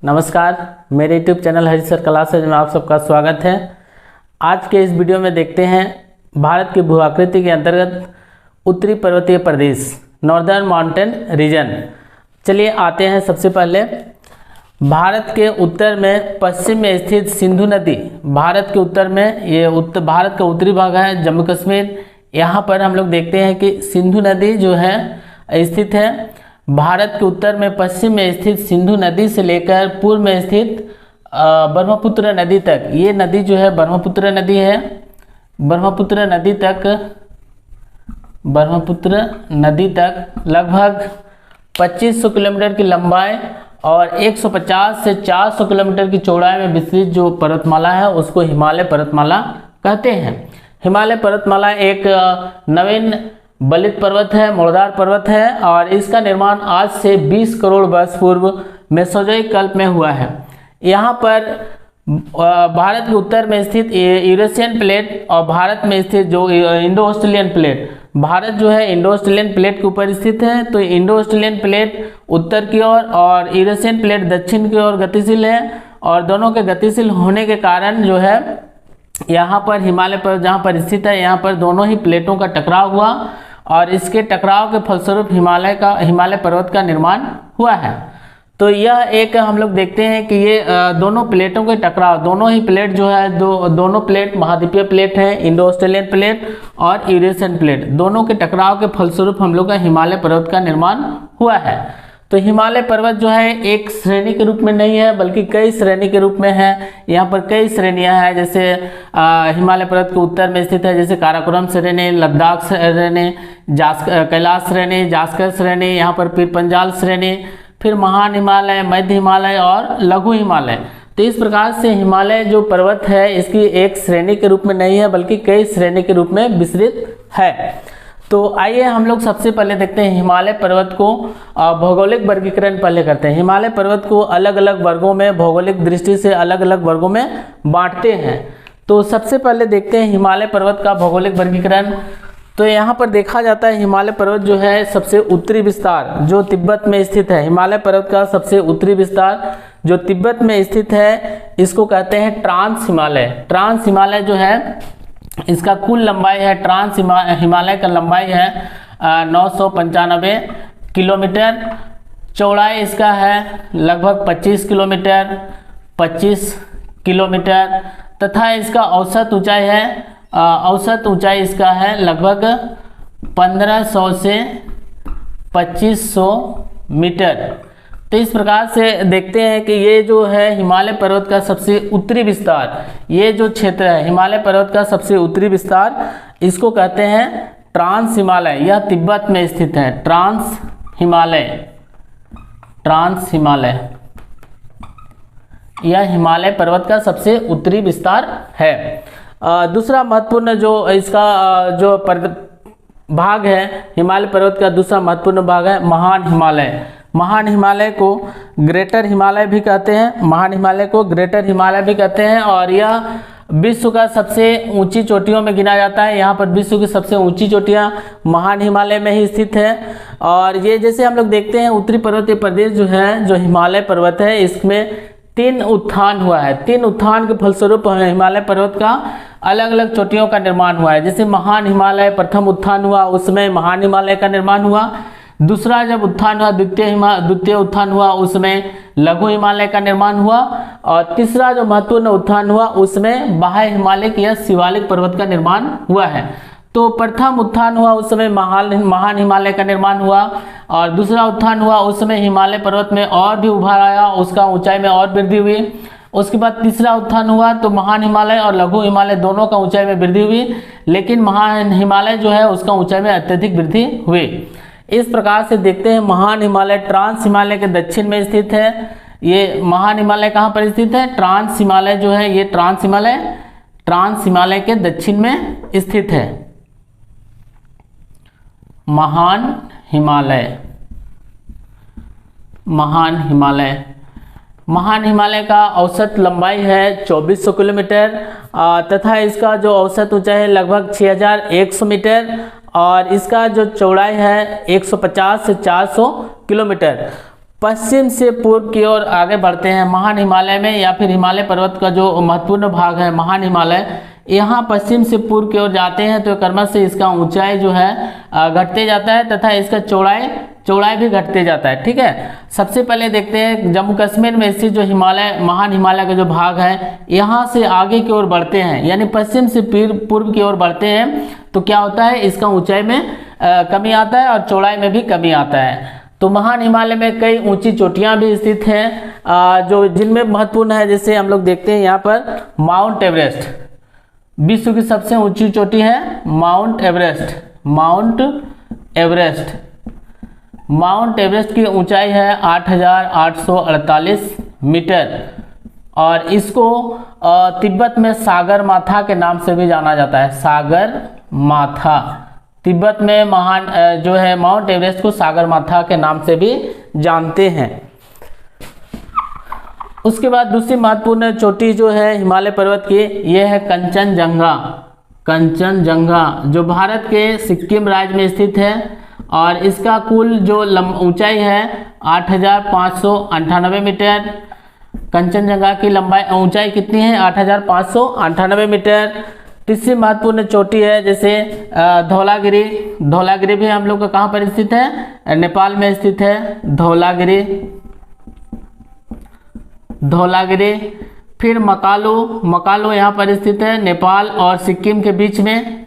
नमस्कार, मेरे YouTube channel हरी sir classes में आप सबका स्वागत है। आज के इस वीडियो में देखते हैं भारत की भू आकृति के अंतर्गत उत्तरी पर्वतीय प्रदेश नॉर्दर्न माउंटेन रीजन। चलिए आते हैं। सबसे पहले भारत के उत्तर में पश्चिम में स्थित सिंधु नदी, भारत के उत्तर में ये भारत का उत्तरी भाग है जम्मू कश्मीर। यहाँ पर हम लोग देखते हैं कि सिंधु नदी जो है स्थित है। भारत के उत्तर में पश्चिम में स्थित सिंधु नदी से लेकर पूर्व में स्थित ब्रह्मपुत्र नदी तक, ये नदी जो है ब्रह्मपुत्र नदी है। ब्रह्मपुत्र नदी तक लगभग 2500 किलोमीटर की लंबाई और 150 से 400 किलोमीटर की चौड़ाई में विस्तृत जो पर्वतमाला है उसको हिमालय पर्वतमाला कहते हैं। हिमालय पर्वतमाला एक नवीन बलित पर्वत है, मोड़दार पर्वत है और इसका निर्माण आज से 20 करोड़ वर्ष पूर्व मेसोजोइक कल्प में हुआ है। यहाँ पर भारत के उत्तर में स्थित यूरेशियन प्लेट और भारत में स्थित जो इंडो ऑस्ट्रेलियन प्लेट, भारत जो है इंडो ऑस्ट्रेलियन प्लेट के ऊपर स्थित है। तो इंडो ऑस्ट्रेलियन प्लेट उत्तर की ओर और यूरेशियन प्लेट दक्षिण की ओर गतिशील है और दोनों के गतिशील होने के कारण जो है यहाँ पर हिमालय पर्वत जहाँ पर स्थित है, यहाँ पर दोनों ही प्लेटों का टकराव हुआ और इसके टकराव के फलस्वरूप हिमालय पर्वत का निर्माण हुआ है। तो यह एक हम लोग देखते हैं कि ये दोनों प्लेटों के टकराव, दोनों ही प्लेट जो है दोनों प्लेट महाद्वीपीय प्लेट हैं, इंडो ऑस्ट्रेलियन प्लेट और यूरेशियन प्लेट, दोनों के टकराव के फलस्वरूप हम लोग का हिमालय पर्वत का निर्माण हुआ है। तो हिमालय पर्वत जो है एक श्रेणी के रूप में नहीं है बल्कि कई श्रेणी के रूप में है। यहाँ पर कई श्रेणियाँ हैं, जैसे हिमालय पर्वत के उत्तर में स्थित है जैसे काराकोरम श्रेणी, लद्दाख श्रेणी, कैलाश श्रेणी, जास्कर श्रेणी, यहाँ पर फिर पंजाल श्रेणी, फिर महान हिमालय, मध्य हिमालय और लघु हिमालय। तो इस प्रकार से हिमालय जो पर्वत है इसकी एक श्रेणी के रूप में नहीं है बल्कि कई श्रेणी के रूप में विस्तृत है। तो आइए हम लोग सबसे पहले देखते हैं हिमालय पर्वत को भौगोलिक वर्गीकरण पहले करते हैं। हिमालय पर्वत को अलग अलग वर्गों में भौगोलिक दृष्टि से अलग अलग वर्गों में बांटते हैं। तो सबसे पहले देखते हैं हिमालय पर्वत का भौगोलिक वर्गीकरण। तो यहाँ पर देखा जाता है हिमालय पर्वत जो है सबसे उत्तरी विस्तार जो तिब्बत में स्थित है, हिमालय पर्वत का सबसे उत्तरी विस्तार जो तिब्बत में स्थित है इसको कहते हैं ट्रांस हिमालय। ट्रांस हिमालय जो है इसका कुल लंबाई है, ट्रांस हिमालय का लंबाई है 995 किलोमीटर, चौड़ाई इसका है लगभग 25 किलोमीटर तथा इसका औसत ऊंचाई इसका है लगभग 1500 से 2500 मीटर। तो इस प्रकार से देखते हैं कि ये जो है हिमालय पर्वत का सबसे उत्तरी विस्तार, ये जो क्षेत्र है हिमालय पर्वत का सबसे उत्तरी विस्तार इसको कहते हैं ट्रांस हिमालय। यह तिब्बत में स्थित है, ट्रांस हिमालय यह हिमालय पर्वत का सबसे उत्तरी विस्तार है। दूसरा महत्वपूर्ण जो इसका जो भाग है हिमालय पर्वत का दूसरा महत्वपूर्ण भाग है महान हिमालय। महान हिमालय को ग्रेटर हिमालय भी कहते हैं, महान हिमालय को ग्रेटर हिमालय भी कहते हैं और यह विश्व का सबसे ऊंची चोटियों में गिना जाता है। यहाँ पर विश्व की सबसे ऊंची चोटियाँ महान हिमालय में ही स्थित है। और ये जैसे हम लोग देखते हैं उत्तरी पर्वतीय प्रदेश जो है जो हिमालय पर्वत है इसमें 3 उत्थान हुआ है। 3 उत्थान के फलस्वरूप हिमालय पर्वत का अलग अलग चोटियों का निर्माण हुआ है। जैसे महान हिमालय प्रथम उत्थान हुआ उसमें महान हिमालय का निर्माण हुआ, दूसरा जब उत्थान हुआ द्वितीय उत्थान हुआ उसमें लघु हिमालय का निर्माण हुआ और तीसरा जो महत्वपूर्ण उत्थान हुआ उसमें बाह्य हिमालय या शिवालिक पर्वत का निर्माण हुआ है। तो प्रथम उत्थान हुआ उस समय महान हिमालय का निर्माण हुआ और दूसरा उत्थान हुआ उस समय हिमालय पर्वत में और भी उभार आया, उसका ऊंचाई में और वृद्धि हुई। उसके बाद तीसरा उत्थान हुआ तो महान हिमालय और लघु हिमालय दोनों का ऊंचाई में वृद्धि हुई, लेकिन महान हिमालय जो है उसका ऊंचाई में अत्यधिक वृद्धि हुई। इस प्रकार से देखते हैं महान हिमालय ट्रांस हिमालय के दक्षिण में स्थित है। ये महान हिमालय कहाँ पर स्थित है? ट्रांस हिमालय जो है ये ट्रांस हिमालय के दक्षिण में स्थित है। महान हिमालय का औसत लंबाई है 2400 किलोमीटर तथा इसका जो औसत ऊंचाई है लगभग 6100 मीटर और इसका जो चौड़ाई है 150 से 400 किलोमीटर। पश्चिम से पूर्व की ओर आगे बढ़ते हैं महान हिमालय में, या फिर हिमालय पर्वत का जो महत्वपूर्ण भाग है महान हिमालय, यहाँ पश्चिम से पूर्व की ओर जाते हैं तो क्रमशः इसका ऊंचाई जो है घटते जाता है तथा इसका चौड़ाई भी घटते जाता है। ठीक है, सबसे पहले देखते हैं जम्मू कश्मीर में स्थित जो हिमालय महान हिमालय का जो भाग है, यहाँ से आगे की ओर बढ़ते हैं, यानी पश्चिम से पूर्व की ओर बढ़ते हैं तो क्या होता है, इसका ऊंचाई में कमी आता है और चौड़ाई में भी कमी आता है। तो महान हिमालय में कई ऊंची चोटियां भी स्थित हैं जो जिनमें महत्वपूर्ण है, जैसे हम लोग देखते हैं यहाँ पर माउंट एवरेस्ट, विश्व की सबसे ऊंची चोटी है माउंट एवरेस्ट। माउंट एवरेस्ट की ऊंचाई है 8,848 मीटर और इसको तिब्बत में सागर माथा के नाम से भी जाना जाता है। सागर माथा, तिब्बत में महान जो है माउंट एवरेस्ट को सागर माथा के नाम से भी जानते हैं। उसके बाद दूसरी महत्वपूर्ण चोटी जो है हिमालय पर्वत की, यह है कंचनजंगा जो भारत के सिक्किम राज्य में स्थित है और इसका कुल जो ऊंचाई है 8,598 मीटर। कंचनजंगा की ऊंचाई कितनी है, 8,598 मीटर। तीसरी महत्वपूर्ण चोटी है जैसे धौलागिरी भी हम लोग का कहाँ पर स्थित है, नेपाल में स्थित है धौलागिरी। फिर मकालू यहाँ पर स्थित है नेपाल और सिक्किम के बीच में।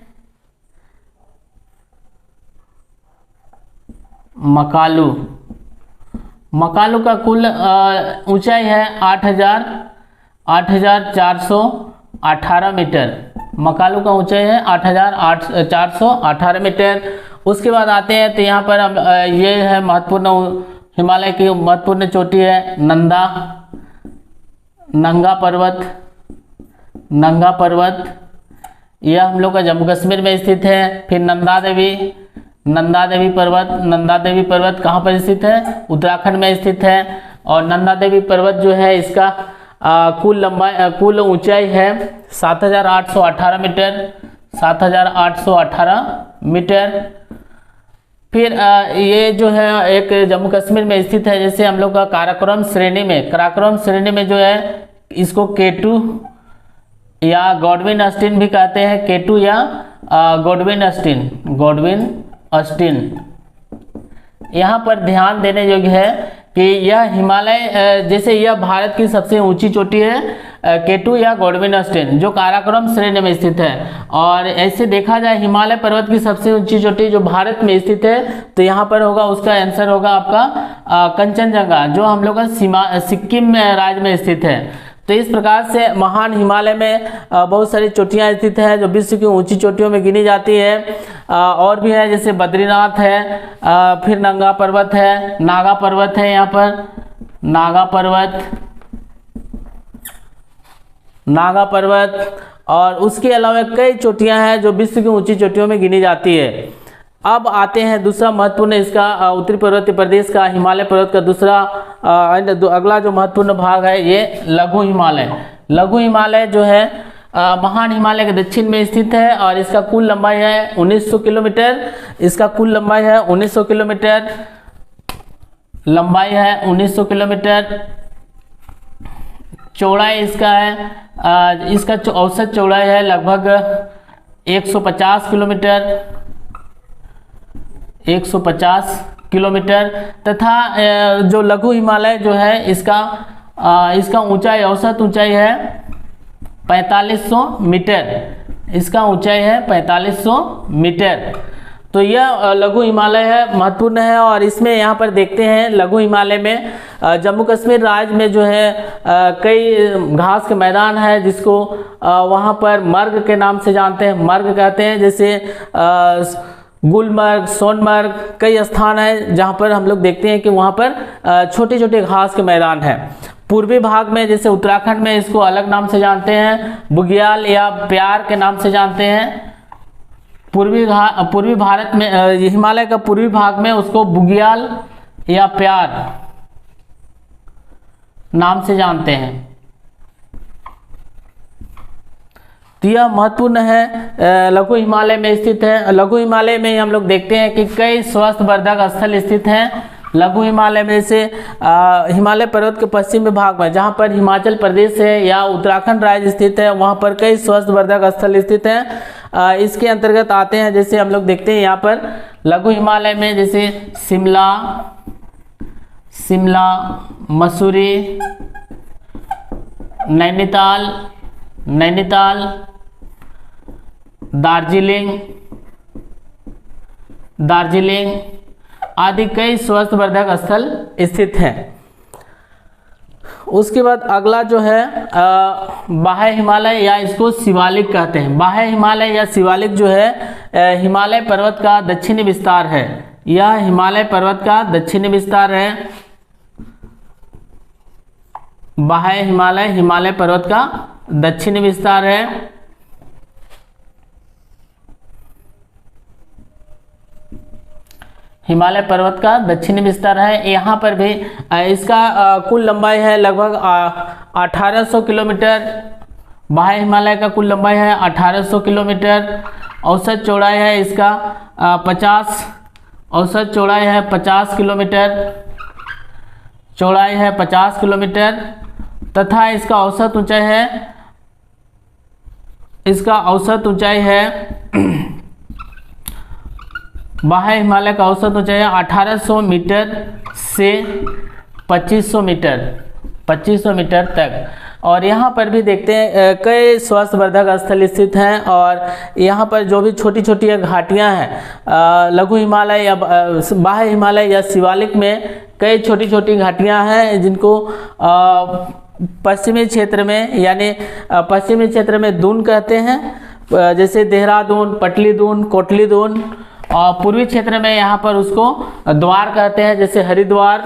मकालू का कुल ऊंचाई है 8,418 मीटर। मकालू का ऊंचाई है 8,418 मीटर। उसके बाद आते हैं तो यहाँ पर ये है महत्वपूर्ण हिमालय की महत्वपूर्ण चोटी है नंगा पर्वत, यह हम लोग का जम्मू कश्मीर में स्थित है। फिर नंदा देवी पर्वत कहाँ पर स्थित है, उत्तराखंड में स्थित है और नंदा देवी पर्वत जो है इसका कुल ऊंचाई है 7,818 मीटर। फिर ये जो है एक जम्मू कश्मीर में स्थित है, जैसे हम लोग का काराकोरम श्रेणी में जो है इसको K2 या गॉडविन अस्टीन भी कहते हैं, K2 या गॉडविन अस्टीन। यहाँ पर ध्यान देने योग्य है कि यह हिमालय जैसे यह भारत की सबसे ऊंची चोटी है K2 या गॉडविन अस्टीन जो काराकोरम श्रेणी में स्थित है। और ऐसे देखा जाए हिमालय पर्वत की सबसे ऊंची चोटी जो भारत में स्थित है तो यहाँ पर होगा, उसका आंसर होगा आपका कंचनजंगा जो हम लोग का सिक्किम राज्य में स्थित है। तो इस प्रकार से महान हिमालय में बहुत सारी चोटियाँ स्थित हैं जो विश्व की ऊंची चोटियों में गिनी जाती है। और भी है जैसे बद्रीनाथ है, फिर नागा पर्वत है यहाँ पर नागा पर्वत और उसके अलावा कई चोटियाँ हैं जो विश्व की ऊंची चोटियों में गिनी जाती है। अब आते हैं दूसरा महत्वपूर्ण इसका उत्तरी पर्वतीय प्रदेश का हिमालय पर्वत का दूसरा अगला जो महत्वपूर्ण भाग है ये लघु हिमालय जो है महान हिमालय के दक्षिण में स्थित है और इसका कुल लंबाई है 1900 किलोमीटर। चौड़ाई इसका है इसका औसत चौड़ाई है लगभग 150 किलोमीटर तथा जो लघु हिमालय जो है इसका औसत ऊंचाई है 4500 मीटर। तो यह लघु हिमालय है, महत्वपूर्ण है। और इसमें यहाँ पर देखते हैं लघु हिमालय में जम्मू कश्मीर राज्य में जो है कई घास के मैदान है जिसको वहाँ पर मर्ग के नाम से जानते हैं, मर्ग कहते हैं। जैसे गुलमर्ग, सोनमर्ग कई स्थान है जहाँ पर हम लोग देखते हैं कि वहाँ पर छोटे छोटे घास के मैदान हैं। पूर्वी भाग में जैसे उत्तराखंड में इसको अलग नाम से जानते हैं, बुग्याल या प्यार के नाम से जानते हैं। पूर्वी भारत में हिमालय का पूर्वी भाग में उसको बुग्याल या प्यार नाम से जानते हैं। तो यह महत्वपूर्ण है, लघु हिमालय में स्थित है। लघु हिमालय में हम लोग देखते हैं कि कई स्वास्थ्यवर्धक स्थल स्थित हैं लघु हिमालय में से हिमालय पर्वत के पश्चिमी भाग में जहाँ पर हिमाचल प्रदेश है या उत्तराखंड राज्य स्थित है, वहाँ पर कई स्वास्थ्यवर्धक स्थल स्थित हैं। इसके अंतर्गत आते हैं, जैसे हम लोग देखते हैं यहाँ पर लघु हिमालय में जैसे शिमला, मसूरी, नैनीताल, दार्जिलिंग आदि कई स्वास्थ्यवर्धक स्थल स्थित हैं। उसके बाद अगला जो है बाह्य हिमालय या इसको शिवालिक कहते हैं। बाह्य हिमालय या शिवालिक जो है हिमालय पर्वत का दक्षिणी विस्तार है। यह हिमालय पर्वत का दक्षिणी विस्तार है। बाह्य हिमालय हिमालय पर्वत का दक्षिणी विस्तार है। हिमालय पर्वत का दक्षिणी विस्तार है। यहाँ पर भी इसका कुल लंबाई है लगभग 1800 किलोमीटर। बाह्य हिमालय का कुल लंबाई है 1800 किलोमीटर। औसत चौड़ाई है इसका 50 किलोमीटर। चौड़ाई है 50 किलोमीटर तथा इसका औसत ऊंचाई है बाह्य हिमालय का औसत ऊंचाई 1800 मीटर से 2500 मीटर तक। और यहाँ पर भी देखते हैं कई स्वास्थ्यवर्धक स्थल स्थित हैं। और यहाँ पर जो भी छोटी छोटी घाटियाँ हैं लघु हिमालय या बाह्य हिमालय या शिवालिक में कई छोटी छोटी घाटियाँ हैं जिनको पश्चिमी क्षेत्र में दून कहते हैं, जैसे देहरादून, पटली दून, कोटली दून। और पूर्वी क्षेत्र में यहाँ पर उसको द्वार कहते हैं, जैसे हरिद्वार।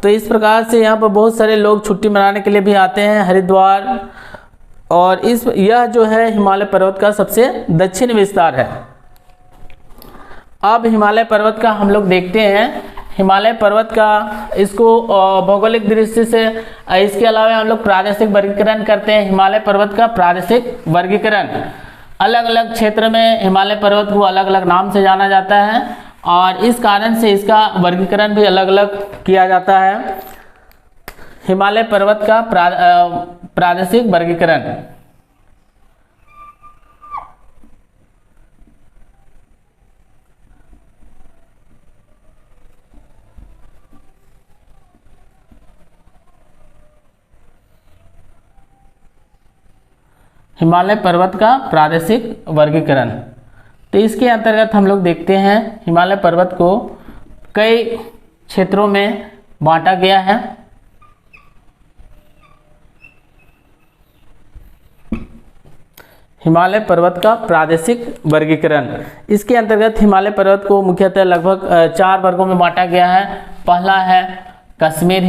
तो इस प्रकार से यहाँ पर बहुत सारे लोग छुट्टी मनाने के लिए भी आते हैं हरिद्वार। और यह जो है हिमालय पर्वत का सबसे दक्षिण विस्तार है। अब हिमालय पर्वत का हम लोग देखते हैं। हिमालय पर्वत का इसको भौगोलिक दृष्टि से, इसके अलावा हम लोग प्रादेशिक वर्गीकरण करते हैं। हिमालय पर्वत का प्रादेशिक वर्गीकरण, अलग अलग क्षेत्र में हिमालय पर्वत को अलग अलग नाम से जाना जाता है और इस कारण से इसका वर्गीकरण भी अलग अलग किया जाता है। हिमालय पर्वत का प्रादेशिक वर्गीकरण। हिमालय पर्वत का प्रादेशिक वर्गीकरण, तो इसके अंतर्गत हम लोग देखते हैं हिमालय पर्वत को कई क्षेत्रों में बांटा गया है। हिमालय पर्वत का प्रादेशिक वर्गीकरण, इसके अंतर्गत हिमालय पर्वत को मुख्यतः लगभग 4 वर्गों में बांटा गया है। पहला है कश्मीर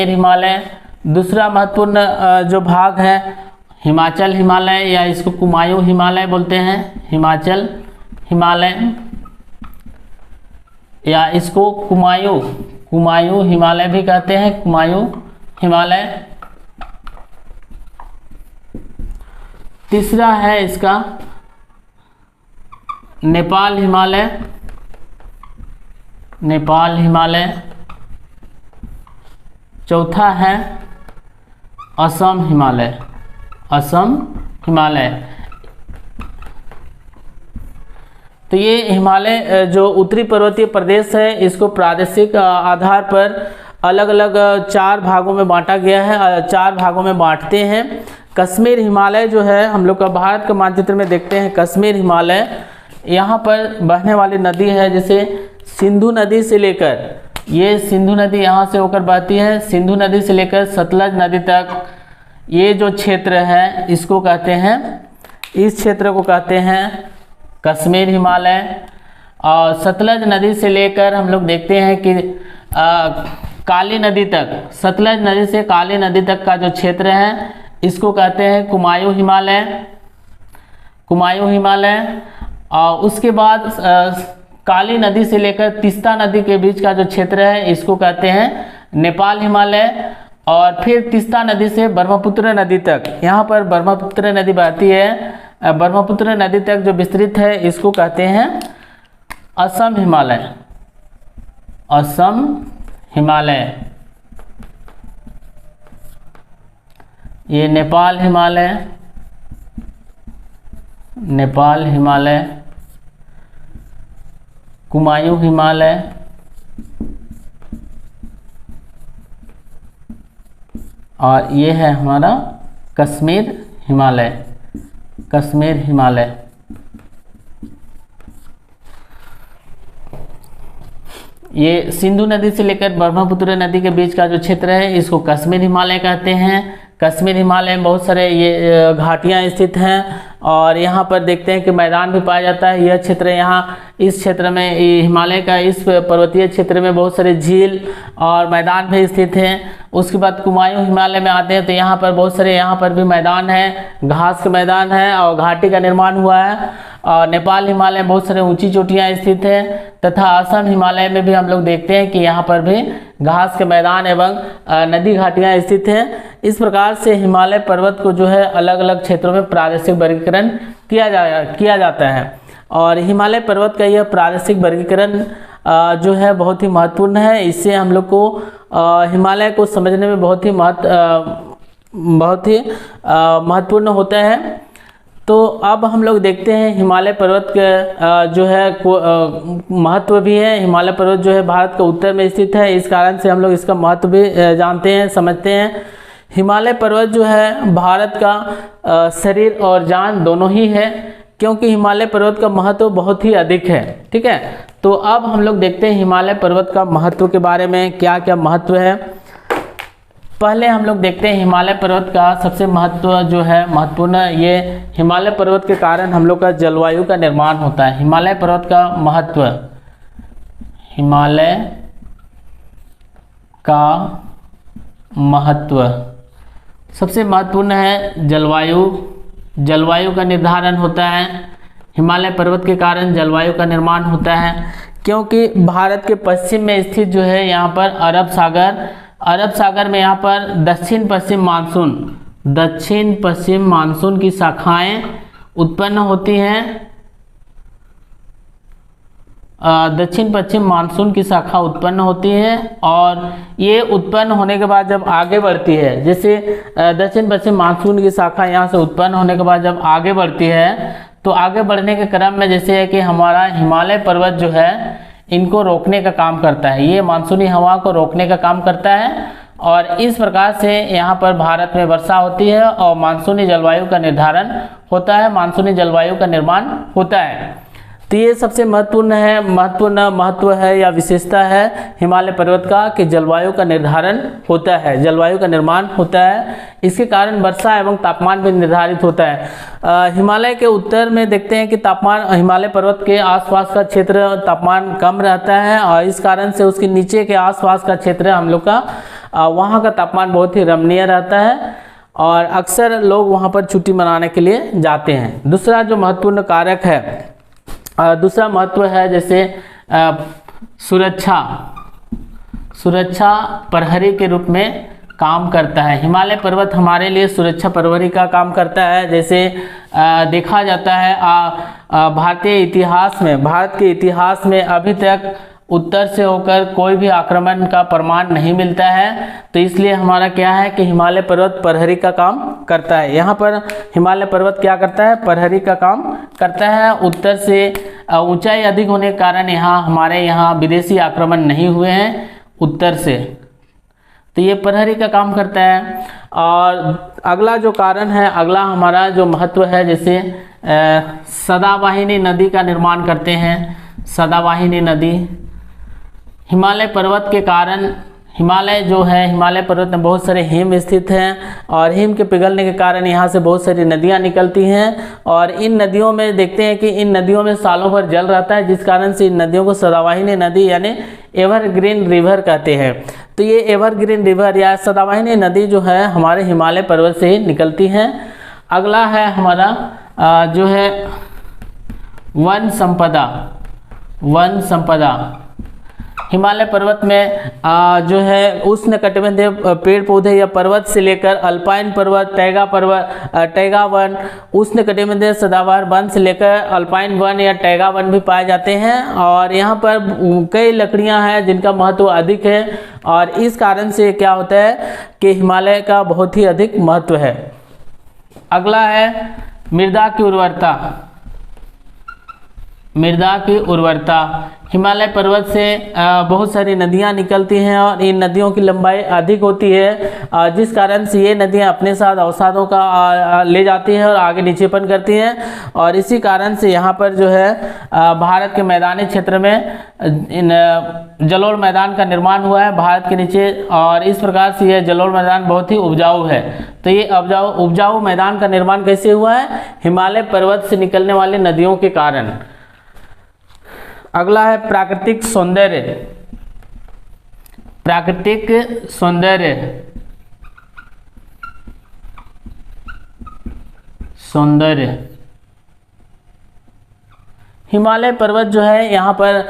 हिमालय। दूसरा महत्वपूर्ण जो भाग है हिमाचल हिमालय या इसको कुमायूं हिमालय बोलते हैं। हिमाचल हिमालय या इसको कुमायूं हिमालय भी कहते हैं, कुमायूं हिमालय। तीसरा है इसका नेपाल हिमालय। चौथा है असम हिमालय। तो ये हिमालय जो उत्तरी पर्वतीय प्रदेश है इसको प्रादेशिक आधार पर अलग अलग 4 भागों में बांटा गया है। 4 भागों में बांटते हैं। कश्मीर हिमालय जो है हम लोग का भारत के मानचित्र में देखते हैं कश्मीर हिमालय, यहाँ पर बहने वाली नदी है जैसे सिंधु नदी से लेकर, ये सिंधु नदी यहाँ से होकर बहती है, सिंधु नदी से लेकर सतलज नदी तक ये जो क्षेत्र है इसको कहते हैं, इस क्षेत्र को कहते हैं कश्मीर हिमालय। और सतलज नदी से लेकर हम लोग देखते हैं कि काली नदी तक, सतलज नदी से काली नदी तक का जो क्षेत्र है इसको कहते हैं कुमायूं हिमालय। और उसके बाद काली नदी से लेकर तीस्ता नदी के बीच का जो क्षेत्र है इसको कहते हैं नेपाल हिमालय। और फिर तीस्ता नदी से ब्रह्मपुत्र नदी तक, यहाँ पर ब्रह्मपुत्र नदी बहती है ब्रह्मपुत्र नदी तक जो विस्तृत है इसको कहते हैं असम हिमालय। असम हिमालय। ये नेपाल हिमालय, नेपाल हिमालय, कुमायूं हिमालय, और ये है हमारा कश्मीर हिमालय। कश्मीर हिमालय। ये सिंधु नदी से लेकर ब्रह्मपुत्र नदी के बीच का जो क्षेत्र है इसको कश्मीर हिमालय कहते हैं। कश्मीर हिमालय में बहुत सारे ये घाटियाँ स्थित हैं और यहाँ पर देखते हैं कि मैदान भी पाया जाता है। यह क्षेत्र यहाँ इस क्षेत्र में हिमालय का इस पर्वतीय क्षेत्र में बहुत सारे झील और मैदान भी स्थित हैं। उसके बाद कुमायूं हिमालय में आते हैं तो यहाँ पर बहुत सारे यहाँ पर भी मैदान है, घास के मैदान है और घाटी का निर्माण हुआ है। और नेपाल हिमालय में बहुत सारे ऊंची चोटियाँ स्थित हैं तथा असम हिमालय में भी हम लोग देखते हैं कि यहाँ पर भी घास के मैदान एवं नदी घाटियाँ स्थित हैं। इस प्रकार से हिमालय पर्वत को जो है अलग अलग क्षेत्रों में प्रादेशिक वर्गीकरण किया जाता है। और हिमालय पर्वत का यह प्रादेशिक वर्गीकरण जो है बहुत ही महत्वपूर्ण है। इससे हम लोग को हिमालय को समझने में बहुत ही महत्वपूर्ण होता है। तो अब हम लोग देखते हैं हिमालय पर्वत के जो है महत्व भी है। हिमालय पर्वत जो है भारत के उत्तर में स्थित है, इस कारण से हम लोग इसका महत्व भी जानते हैं, समझते हैं। हिमालय पर्वत जो है भारत का शरीर और जान दोनों ही है, क्योंकि हिमालय पर्वत का महत्व बहुत ही अधिक है। ठीक है, तो अब हम लोग देखते हैं हिमालय पर्वत का महत्व के बारे में, क्या क्या महत्व है। पहले हम लोग देखते हैं हिमालय पर्वत का सबसे महत्वपूर्ण ये हिमालय पर्वत के कारण हम लोग का जलवायु का निर्माण होता है। हिमालय पर्वत का महत्व, हिमालय का महत्व सबसे महत्वपूर्ण है जलवायु का निर्धारण होता है। हिमालय पर्वत के कारण जलवायु का निर्माण होता है, क्योंकि भारत के पश्चिम में स्थित जो है यहाँ पर अरब सागर में यहाँ पर दक्षिण पश्चिम मानसून की शाखाएं उत्पन्न होती हैं। दक्षिण पश्चिम मानसून की शाखा उत्पन्न होती है और ये उत्पन्न होने के बाद जब आगे बढ़ती है, जैसे दक्षिण पश्चिम मानसून की शाखा यहाँ से उत्पन्न होने के बाद जब आगे बढ़ती है तो आगे बढ़ने के क्रम में जैसे है कि हमारा हिमालय पर्वत जो है इनको रोकने का काम करता है। ये मानसूनी हवा को रोकने का काम करता है और इस प्रकार से यहाँ पर भारत में वर्षा होती है और मानसूनी जलवायु का निर्धारण होता है, मानसूनी जलवायु का निर्माण होता है। तो ये सबसे महत्व है या विशेषता है हिमालय पर्वत का कि जलवायु का निर्धारण होता है, जलवायु का निर्माण होता है। इसके कारण वर्षा एवं तापमान भी निर्धारित होता है। हिमालय के उत्तर में देखते हैं कि तापमान हिमालय पर्वत के आसपास का क्षेत्र तापमान कम रहता है और इस कारण से उसके नीचे के आसपास का क्षेत्र हम लोग का वहाँ का तापमान बहुत ही रमणीय रहता है और अक्सर लोग वहाँ पर छुट्टी मनाने के लिए जाते हैं। दूसरा जो महत्वपूर्ण कारक है, दूसरा महत्व है जैसे सुरक्षा प्रहरी के रूप में काम करता है। हिमालय पर्वत हमारे लिए सुरक्षा प्रहरी का काम करता है। जैसे देखा जाता है भारत के इतिहास में अभी तक उत्तर से होकर कोई भी आक्रमण का प्रमाण नहीं मिलता है, तो इसलिए हमारा क्या है कि हिमालय पर्वत प्रहरी का काम करता है। यहाँ पर हिमालय पर्वत क्या करता है, प्रहरी का काम करता है। उत्तर से ऊंचाई अधिक होने के कारण हमारे यहाँ विदेशी आक्रमण नहीं हुए हैं उत्तर से, तो ये प्रहरी का काम करता है। और अगला जो कारण है, अगला हमारा जो महत्व है, जैसे सदावाहिनी नदी का निर्माण करते हैं। सदावाहिनी नदी हिमालय पर्वत के कारण, हिमालय पर्वत में बहुत सारे हिम स्थित हैं और हिम के पिघलने के कारण यहाँ से बहुत सारी नदियाँ निकलती हैं और इन नदियों में देखते हैं कि इन नदियों में सालों भर जल रहता है, जिस कारण से इन नदियों को सदावाहिनी नदी यानी एवरग्रीन रिवर कहते हैं। तो ये एवरग्रीन रिवर या सदावाहिनी नदी जो है हमारे हिमालय पर्वत से ही निकलती हैं। अगला है हमारा जो है वन संपदा। हिमालय पर्वत में जो है उष्णकटिबंधीय पेड़ पौधे या पर्वत से लेकर अल्पाइन पर्वत, टैगा वन, उष्णकटिबंधीय सदाबहार वन से लेकर अल्पाइन वन या टैगा वन भी पाए जाते हैं। और यहाँ पर कई लकड़ियाँ हैं जिनका महत्व अधिक है, और इस कारण से क्या होता है कि हिमालय का बहुत ही अधिक महत्व है। अगला है मृदा की उर्वरता। मृदा की उर्वरता, हिमालय पर्वत से बहुत सारी नदियां निकलती हैं और इन नदियों की लंबाई अधिक होती है, जिस कारण से ये नदियां अपने साथ अवसादों का ले जाती हैं और आगे नीचेपन करती हैं। और इसी कारण से यहाँ पर जो है भारत के मैदानी क्षेत्र में इन जलोढ़ मैदान का निर्माण हुआ है भारत के नीचे, और इस प्रकार से यह जलोढ़ मैदान बहुत ही उपजाऊ है। तो ये उपजाऊ मैदान का निर्माण कैसे हुआ है? हिमालय पर्वत से निकलने वाली नदियों के कारण। अगला है प्राकृतिक सौंदर्य। प्राकृतिक सौंदर्य, हिमालय पर्वत जो है यहाँ पर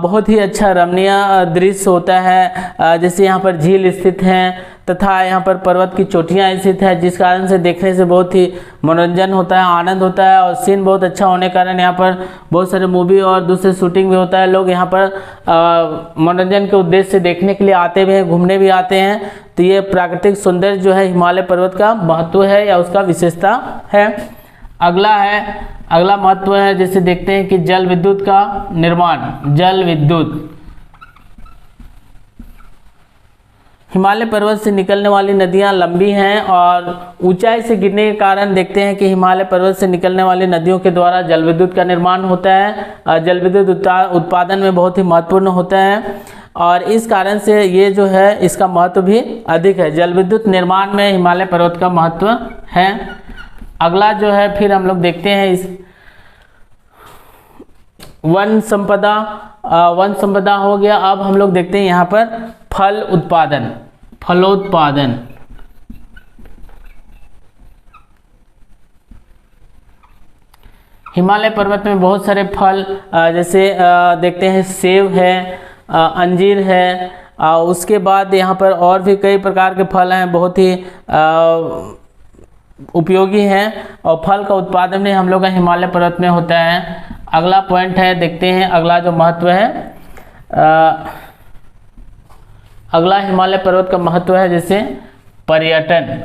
बहुत ही अच्छा रमणीय दृश्य होता है। जैसे यहाँ पर झील स्थित हैं तथा यहाँ पर पर्वत की चोटियाँ स्थित है, जिस कारण से देखने से बहुत ही मनोरंजन होता है, आनंद होता है। और सीन बहुत अच्छा होने के कारण यहाँ पर बहुत सारे मूवी और दूसरे शूटिंग भी होता है। लोग यहाँ पर मनोरंजन के उद्देश्य से देखने के लिए आते भी हैं, घूमने भी आते हैं। तो ये प्राकृतिक सौंदर्य जो है हिमालय पर्वत का महत्व है या उसका विशेषता है। अगला महत्व है, जैसे देखते हैं कि जल विद्युत का निर्माण। जल विद्युत, हिमालय पर्वत से निकलने वाली नदियां लंबी हैं और ऊंचाई से गिरने के कारण देखते हैं कि हिमालय पर्वत से निकलने वाली नदियों के द्वारा जल विद्युत का निर्माण होता है। जल विद्युत उत्पादन में बहुत ही महत्वपूर्ण होता है, और इस कारण से ये जो है इसका महत्व भी अधिक है। जल विद्युत निर्माण में हिमालय पर्वत का महत्व है। अगला जो है फिर हम लोग देखते हैं इस वन संपदा हो गया। अब हम लोग देखते हैं यहाँ पर फलोत्पादन। हिमालय पर्वत में बहुत सारे फल जैसे देखते हैं सेब है, अंजीर है, उसके बाद यहाँ पर और भी कई प्रकार के फल हैं, बहुत ही उपयोगी हैं, और फल का उत्पादन भी हम लोग का हिमालय पर्वत में होता है। अगला पॉइंट है, देखते हैं अगला जो महत्व है। अगला हिमालय पर्वत का महत्व है जैसे पर्यटन।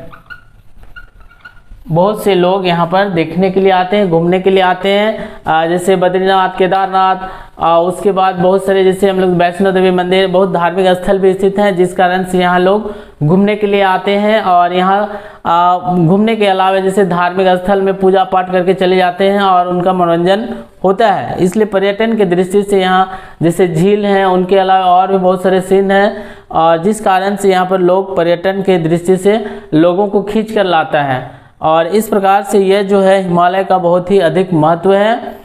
बहुत से लोग यहाँ पर देखने के लिए आते हैं, घूमने के लिए आते हैं, जैसे बद्रीनाथ, केदारनाथ, उसके बाद बहुत सारे जैसे हम लोग वैष्णो देवी मंदिर, बहुत धार्मिक स्थल भी स्थित हैं, जिस कारण से यहाँ लोग घूमने के लिए आते हैं। और यहाँ घूमने के अलावा जैसे धार्मिक स्थल में पूजा पाठ करके चले जाते हैं और उनका मनोरंजन होता है। इसलिए पर्यटन की दृष्टि से यहाँ जैसे झील हैं, उनके अलावा और भी बहुत सारे सीन हैं, और जिस कारण से यहाँ पर लोग पर्यटन के दृष्टि से लोगों को खींच कर लाता है। और इस प्रकार से यह जो है हिमालय का बहुत ही अधिक महत्व है।